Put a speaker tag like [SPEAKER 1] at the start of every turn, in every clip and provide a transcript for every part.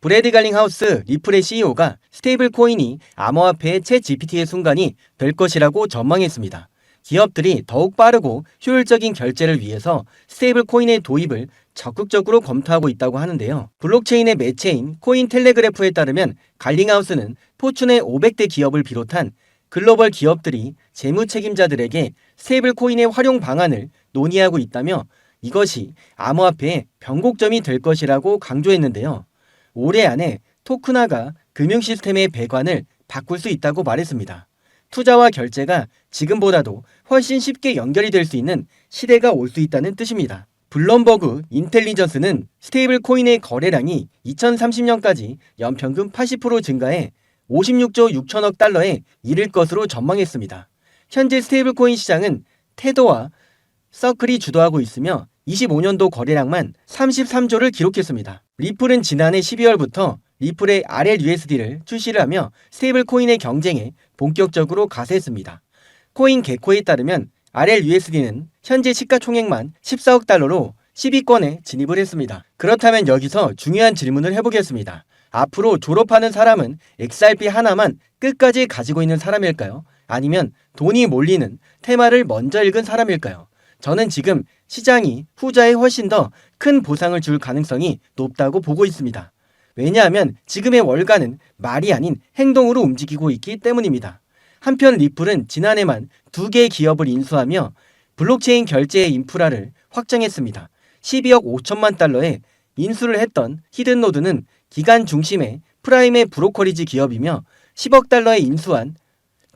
[SPEAKER 1] 브래드 갈링하우스 리플의 CEO가 스테이블 코인이 암호화폐의 챗 GPT의 순간이 될 것이라고 전망했습니다. 기업들이 더욱 빠르고 효율적인 결제를 위해서 스테이블 코인의 도입을 적극적으로 검토하고 있다고 하는데요. 블록체인의 매체인 코인텔레그래프에 따르면 갈링하우스는 포춘의 500대 기업을 비롯한 글로벌 기업들이 재무 책임자들에게 스테이블 코인의 활용 방안을 논의하고 있다며 이것이 암호화폐의 변곡점이 될 것이라고 강조했는데요. 올해 안에 토큰화가 금융 시스템의 배관을 바꿀 수 있다고 말했습니다. 투자와 결제가 지금보다도 훨씬 쉽게 연결이 될 수 있는 시대가 올 수 있다는 뜻입니다. 블룸버그 인텔리전스는 스테이블 코인의 거래량이 2030년까지 연평균 80% 증가해 56조 6천억 달러에 이를 것으로 전망했습니다. 현재 스테이블 코인 시장은 테더와 서클이 주도하고 있으며 25년도 거래량만 33조를 기록했습니다. 리플은 지난해 12월부터 리플의 RLUSD를 출시를 하며 스테이블 코인의 경쟁에 본격적으로 가세했습니다. 코인 개코에 따르면 RLUSD는 현재 시가총액만 14억 달러로 10위권에 진입을 했습니다. 그렇다면 여기서 중요한 질문을 해보겠습니다. 앞으로 졸업하는 사람은 XRP 하나만 끝까지 가지고 있는 사람일까요? 아니면 돈이 몰리는 테마를 먼저 읽은 사람일까요? 저는 지금 시장이 후자에 훨씬 더 큰 보상을 줄 가능성이 높다고 보고 있습니다. 왜냐하면 지금의 월가는 말이 아닌 행동으로 움직이고 있기 때문입니다. 한편 리플은 지난해만 2개의 기업을 인수하며 블록체인 결제의 인프라를 확장했습니다. 12억 5천만 달러에 인수를 했던 히든노드는 기관 중심의 프라임의 브로커리지 기업이며 10억 달러에 인수한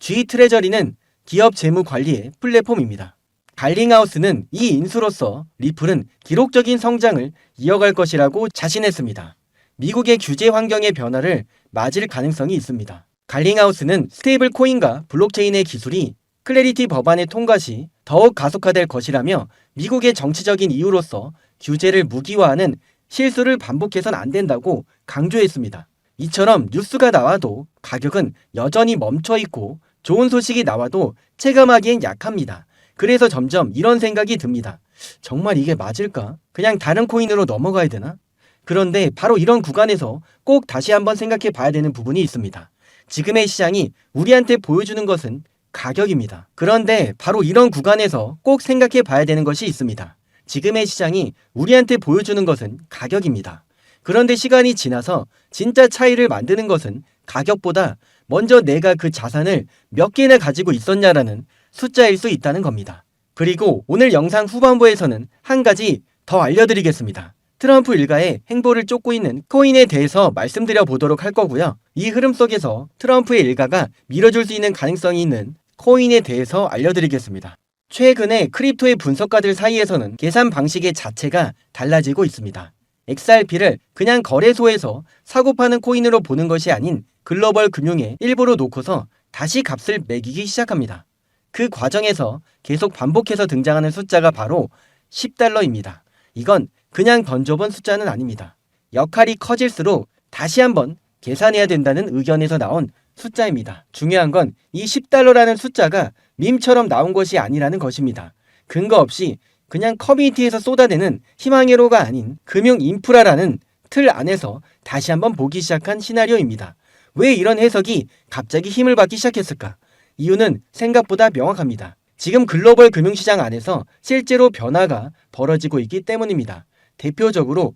[SPEAKER 1] G트레저리는 기업 재무 관리의 플랫폼입니다. 갈링하우스는 이 인수로서 리플은 기록적인 성장을 이어갈 것이라고 자신했습니다. 미국의 규제 환경의 변화를 맞을 가능성이 있습니다. 갈링하우스는 스테이블 코인과 블록체인의 기술이 클래리티 법안의 통과 시 더욱 가속화될 것이라며 미국의 정치적인 이유로서 규제를 무기화하는 실수를 반복해선 안 된다고 강조했습니다. 이처럼 뉴스가 나와도 가격은 여전히 멈춰 있고 좋은 소식이 나와도 체감하기엔 약합니다. 그래서 점점 이런 생각이 듭니다. 정말 이게 맞을까? 그냥 다른 코인으로 넘어가야 되나? 그런데 바로 이런 구간에서 꼭 다시 한번 생각해 봐야 되는 부분이 있습니다. 지금의 시장이 우리한테 보여주는 것은 가격입니다. 그런데 바로 이런 구간에서 꼭 생각해 봐야 되는 것이 있습니다. 지금의 시장이 우리한테 보여주는 것은 가격입니다. 그런데 시간이 지나서 진짜 차이를 만드는 것은 가격보다 먼저 내가 그 자산을 몇 개나 가지고 있었냐라는 숫자일 수 있다는 겁니다. 그리고 오늘 영상 후반부에서는 한 가지 더 알려드리겠습니다. 트럼프 일가의 행보를 쫓고 있는 코인에 대해서 말씀드려 보도록 할 거고요. 이 흐름 속에서 트럼프의 일가가 밀어줄 수 있는 가능성이 있는 코인에 대해서 알려드리겠습니다. 최근에 크립토의 분석가들 사이에서는 계산 방식의 자체가 달라지고 있습니다. XRP를 그냥 거래소에서 사고 파는 코인으로 보는 것이 아닌 글로벌 금융의 일부로 놓고서 다시 값을 매기기 시작합니다. 그 과정에서 계속 반복해서 등장하는 숫자가 바로 10달러입니다. 이건 그냥 던져본 숫자는 아닙니다. 역할이 커질수록 다시 한번 계산해야 된다는 의견에서 나온 숫자입니다. 중요한 건 이 10달러라는 숫자가 밈처럼 나온 것이 아니라는 것입니다. 근거 없이 그냥 커뮤니티에서 쏟아내는 희망회로가 아닌 금융 인프라라는 틀 안에서 다시 한번 보기 시작한 시나리오입니다. 왜 이런 해석이 갑자기 힘을 받기 시작했을까? 이유는 생각보다 명확합니다. 지금 글로벌 금융시장 안에서 실제로 변화가 벌어지고 있기 때문입니다. 대표적으로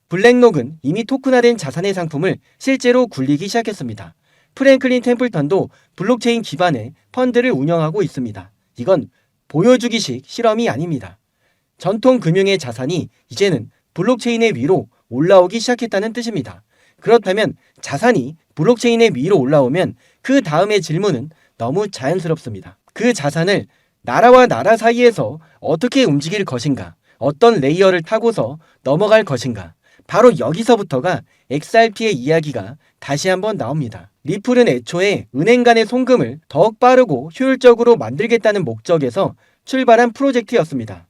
[SPEAKER 1] 블랙록은 이미 토큰화된 자산의 상품을 실제로 굴리기 시작했습니다. 프랭클린 템플턴도 블록체인 기반의 펀드를 운영하고 있습니다. 이건 보여주기식 실험이 아닙니다. 전통 금융의 자산이 이제는 블록체인의 위로 올라오기 시작했다는 뜻입니다. 그렇다면 자산이 블록체인의 위로 올라오면 그 다음의 질문은 너무 자연스럽습니다. 그 자산을 나라와 나라 사이에서 어떻게 움직일 것인가? 어떤 레이어를 타고서 넘어갈 것인가? 바로 여기서부터가 XRP의 이야기가 다시 한번 나옵니다. 리플은 애초에 은행 간의 송금을 더욱 빠르고 효율적으로 만들겠다는 목적에서 출발한 프로젝트였습니다.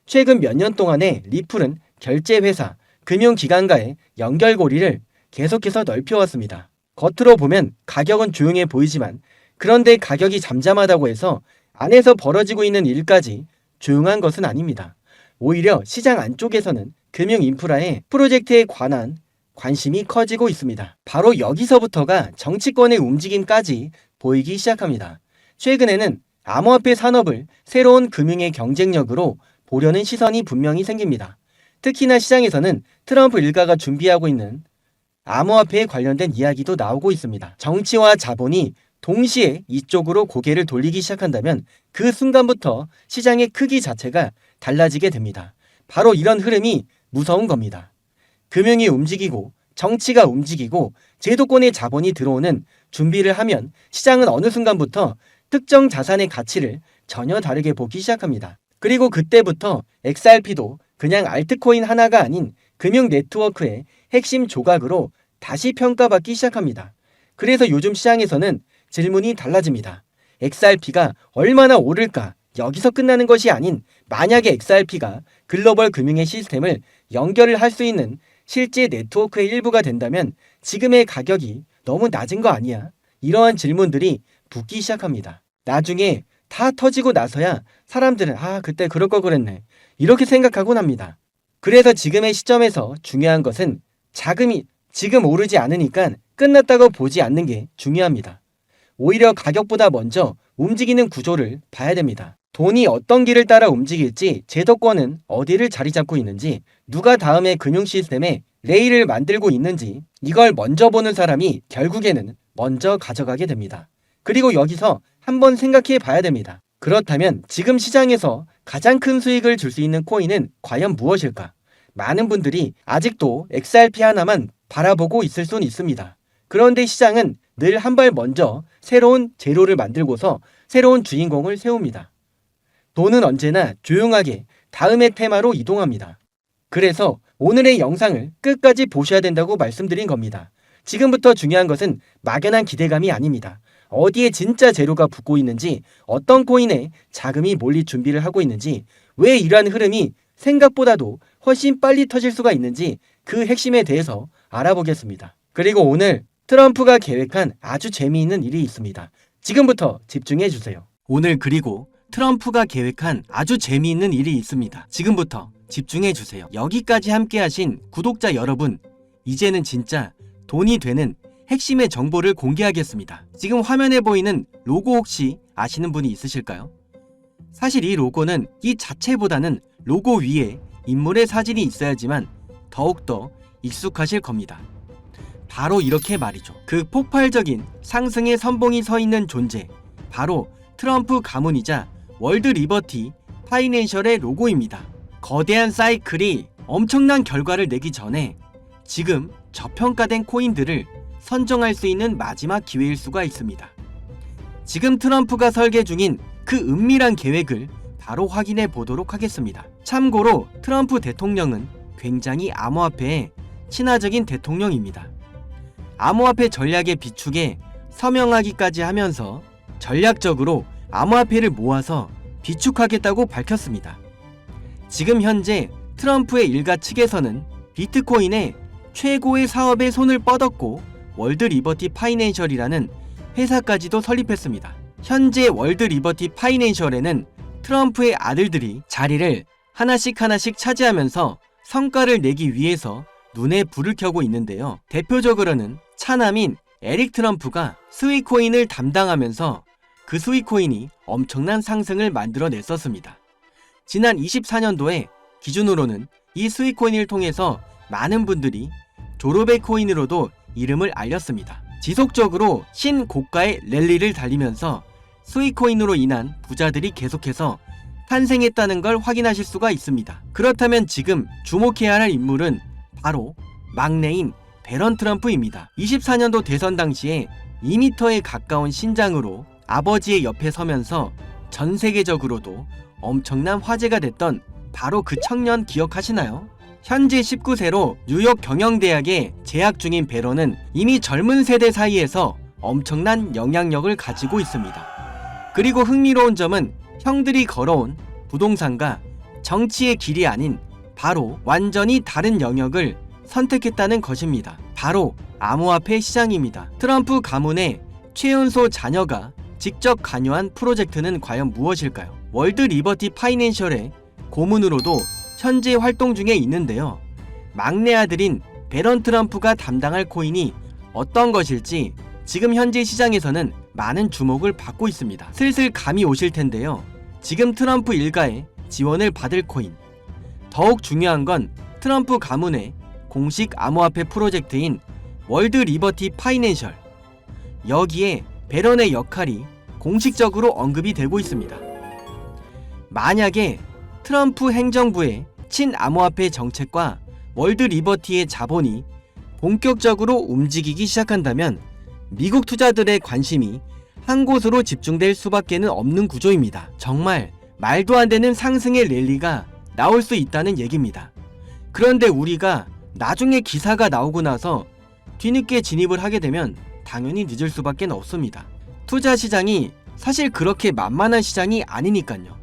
[SPEAKER 1] 최근 몇 년 동안에 리플은 결제회사, 금융기관과의 연결고리를 계속해서 넓혀왔습니다. 겉으로 보면 가격은 조용해 보이지만 그런데 가격이 잠잠하다고 해서 안에서 벌어지고 있는 일까지 조용한 것은 아닙니다. 오히려 시장 안쪽에서는 금융 인프라의 프로젝트에 관한 관심이 커지고 있습니다. 바로 여기서부터가 정치권의 움직임까지 보이기 시작합니다. 최근에는 암호화폐 산업을 새로운 금융의 경쟁력으로 보려는 시선이 분명히 생깁니다. 특히나 시장에서는 트럼프 일가가 준비하고 있는 암호화폐에 관련된 이야기도 나오고 있습니다. 정치와 자본이 동시에 이쪽으로 고개를 돌리기 시작한다면 그 순간부터 시장의 크기 자체가 달라지게 됩니다. 바로 이런 흐름이 무서운 겁니다. 금융이 움직이고 정치가 움직이고 제도권의 자본이 들어오는 준비를 하면 시장은 어느 순간부터 특정 자산의 가치를 전혀 다르게 보기 시작합니다. 그리고 그때부터 XRP도 그냥 알트코인 하나가 아닌 금융 네트워크의 핵심 조각으로 다시 평가받기 시작합니다. 그래서 요즘 시장에서는 질문이 달라집니다. XRP가 얼마나 오를까? 여기서 끝나는 것이 아닌 만약에 XRP가 글로벌 금융의 시스템을 연결을 할 수 있는 실제 네트워크의 일부가 된다면 지금의 가격이 너무 낮은 거 아니야? 이러한 질문들이 붙기 시작합니다. 나중에 다 터지고 나서야 사람들은 그때 그럴 걸 그랬네 이렇게 생각하곤 합니다. 그래서 지금의 시점에서 중요한 것은 자금이 지금 오르지 않으니까 끝났다고 보지 않는 게 중요합니다. 오히려 가격보다 먼저 움직이는 구조를 봐야 됩니다. 돈이 어떤 길을 따라 움직일지, 제도권은 어디를 자리 잡고 있는지, 누가 다음에 금융 시스템에 레일을 만들고 있는지 이걸 먼저 보는 사람이 결국에는 먼저 가져가게 됩니다. 그리고 여기서 한번 생각해 봐야 됩니다. 그렇다면 지금 시장에서 가장 큰 수익을 줄 수 있는 코인은 과연 무엇일까? 많은 분들이 아직도 XRP 하나만 바라보고 있을 수는 있습니다. 그런데 시장은 늘 한 발 먼저 새로운 재료를 만들고서 새로운 주인공을 세웁니다. 돈은 언제나 조용하게 다음의 테마로 이동합니다. 그래서 오늘의 영상을 끝까지 보셔야 된다고 말씀드린 겁니다. 지금부터 중요한 것은 막연한 기대감이 아닙니다. 어디에 진짜 재료가 붙고 있는지, 어떤 코인에 자금이 몰릴 준비를 하고 있는지, 왜 이러한 흐름이 생각보다도 훨씬 빨리 터질 수가 있는지 그 핵심에 대해서 알아보겠습니다. 그리고 오늘 트럼프가 계획한 아주 재미있는 일이 있습니다. 지금부터 집중해 주세요. 오늘 그리고 트럼프가 계획한 아주 재미있는 일이 있습니다. 지금부터 집중해 주세요. 여기까지 함께 하신 구독자 여러분, 이제는 진짜 돈이 되는 핵심의 정보를 공개하겠습니다. 지금 화면에 보이는 로고 혹시 아시는 분이 있으실까요? 사실 이 로고는 이 자체보다는 로고 위에 인물의 사진이 있어야지만 더욱더 익숙하실 겁니다. 바로 이렇게 말이죠. 그 폭발적인 상승의 선봉이 서 있는 존재, 바로 트럼프 가문이자 월드 리버티 파이낸셜의 로고입니다. 거대한 사이클이 엄청난 결과를 내기 전에 지금 저평가된 코인들을 선정할 수 있는 마지막 기회일 수가 있습니다. 지금 트럼프가 설계 중인 그 은밀한 계획을 바로 확인해 보도록 하겠습니다. 참고로 트럼프 대통령은 굉장히 암호화폐에 친화적인 대통령입니다. 암호화폐 전략의 비축에 서명하기까지 하면서 전략적으로 암호화폐를 모아서 비축하겠다고 밝혔습니다. 지금 현재 트럼프의 일가 측에서는 비트코인의 최고의 사업에 손을 뻗었고 월드 리버티 파이낸셜이라는 회사까지도 설립했습니다. 현재 월드 리버티 파이낸셜에는 트럼프의 아들들이 자리를 하나씩 차지하면서 성과를 내기 위해서 눈에 불을 켜고 있는데요. 대표적으로는 차남인 에릭 트럼프가 스위코인을 담당하면서 그 스위코인이 엄청난 상승을 만들어냈었습니다. 지난 24년도에 기준으로는 이 스위코인을 통해서 많은 분들이 졸업의 코인으로도 이름을 알렸습니다. 지속적으로 신고가의 랠리를 달리면서 스위코인으로 인한 부자들이 계속해서 탄생했다는 걸 확인하실 수가 있습니다. 그렇다면 지금 주목해야 할 인물은 바로 막내인 배런 트럼프입니다. 24년도 대선 당시에 2m에 가까운 신장으로 아버지의 옆에 서면서 전 세계적으로도 엄청난 화제가 됐던 바로 그 청년 기억하시나요? 현재 19세로 뉴욕 경영대학에 재학 중인 배런은 이미 젊은 세대 사이에서 엄청난 영향력을 가지고 있습니다. 그리고 흥미로운 점은 형들이 걸어온 부동산과 정치의 길이 아닌 바로 완전히 다른 영역을 선택했다는 것입니다. 바로 암호화폐 시장입니다. 트럼프 가문의 최연소 자녀가 직접 관여한 프로젝트는 과연 무엇일까요? 월드 리버티 파이낸셜의 고문으로도 현재 활동 중에 있는데요. 막내 아들인 배런 트럼프가 담당할 코인이 어떤 것일지 지금 현재 시장에서는 많은 주목을 받고 있습니다. 슬슬 감이 오실 텐데요. 지금 트럼프 일가의 지원을 받을 코인. 더욱 중요한 건 트럼프 가문의 공식 암호화폐 프로젝트인 월드 리버티 파이낸셜. 여기에 배런의 역할이 공식적으로 언급이 되고 있습니다. 만약에 트럼프 행정부의 친암호화폐 정책과 월드 리버티의 자본이 본격적으로 움직이기 시작한다면 미국 투자들의 관심이 한 곳으로 집중될 수밖에는 없는 구조입니다. 정말 말도 안 되는 상승의 랠리가 나올 수 있다는 얘기입니다. 그런데 우리가 나중에 기사가 나오고 나서 뒤늦게 진입을 하게 되면 당연히 늦을 수밖에 없습니다. 투자 시장이 사실 그렇게 만만한 시장이 아니니까요.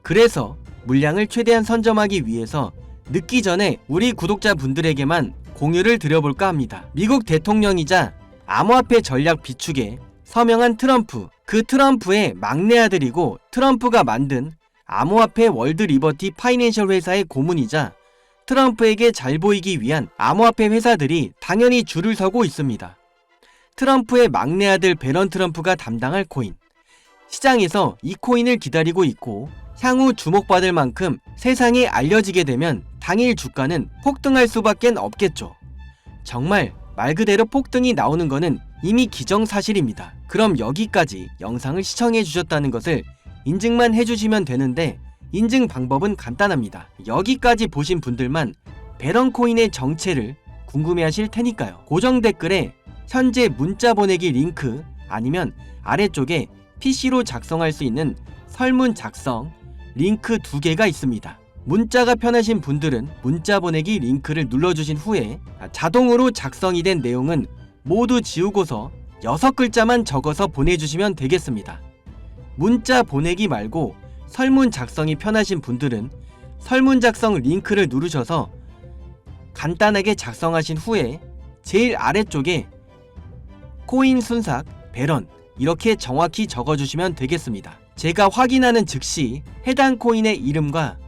[SPEAKER 1] 그래서 물량을 최대한 선점하기 위해서 늦기 전에 우리 구독자분들에게만 공유를 드려볼까 합니다. 미국 대통령이자 암호화폐 전략 비축에 서명한 트럼프, 그 트럼프의 막내 아들이고 트럼프가 만든 암호화폐 월드 리버티 파이낸셜 회사의 고문이자 트럼프에게 잘 보이기 위한 암호화폐 회사들이 당연히 줄을 서고 있습니다. 트럼프의 막내 아들 배런 트럼프가 담당할 코인. 시장에서 이 코인을 기다리고 있고 향후 주목받을 만큼 세상에 알려지게 되면 당일 주가는 폭등할 수밖에 없겠죠. 정말 말 그대로 폭등이 나오는 거는 이미 기정사실입니다. 그럼 여기까지 영상을 시청해 주셨다는 것을 인증만 해주시면 되는데 인증 방법은 간단합니다. 여기까지 보신 분들만 배런 코인의 정체를 궁금해하실 테니까요. 고정 댓글에 현재 문자 보내기 링크 아니면 아래쪽에 PC로 작성할 수 있는 설문 작성 링크 2개가 있습니다. 문자가 편하신 분들은 문자 보내기 링크를 눌러주신 후에 자동으로 작성이 된 내용은 모두 지우고서 6글자만 적어서 보내주시면 되겠습니다. 문자 보내기 말고 설문 작성이 편하신 분들은 설문 작성 링크를 누르셔서 간단하게 작성하신 후에 제일 아래쪽에 코인 순삭 배런 이렇게 정확히 적어주시면 되겠습니다. 제가 확인하는 즉시 해당 코인의 이름과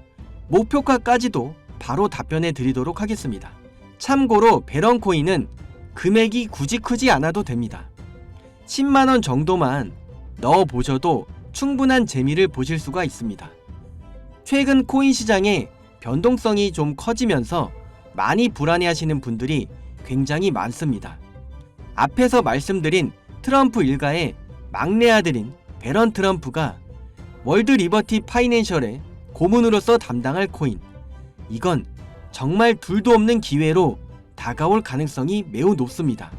[SPEAKER 1] 목표가까지도 바로 답변해 드리도록 하겠습니다. 참고로 배런 코인은 금액이 굳이 크지 않아도 됩니다. 10만원 정도만 넣어 보셔도 충분한 재미를 보실 수가 있습니다. 최근 코인 시장의 변동성이 좀 커지면서 많이 불안해 하시는 분들이 굉장히 많습니다. 앞에서 말씀드린 트럼프 일가의 막내 아들인 배런 트럼프가 월드 리버티 파이낸셜의 고문으로서 담당할 코인. 이건 정말 둘도 없는 기회로 다가올 가능성이 매우 높습니다.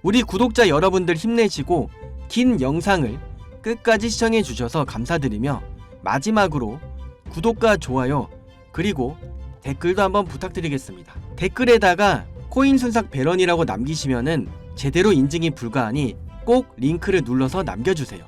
[SPEAKER 1] 우리 구독자 여러분들 힘내시고 긴 영상을 끝까지 시청해 주셔서 감사드리며 마지막으로 구독과 좋아요 그리고 댓글도 한번 부탁드리겠습니다. 댓글에다가 코인 순삭 배런이라고 남기시면은 제대로 인증이 불가하니 꼭 링크를 눌러서 남겨주세요.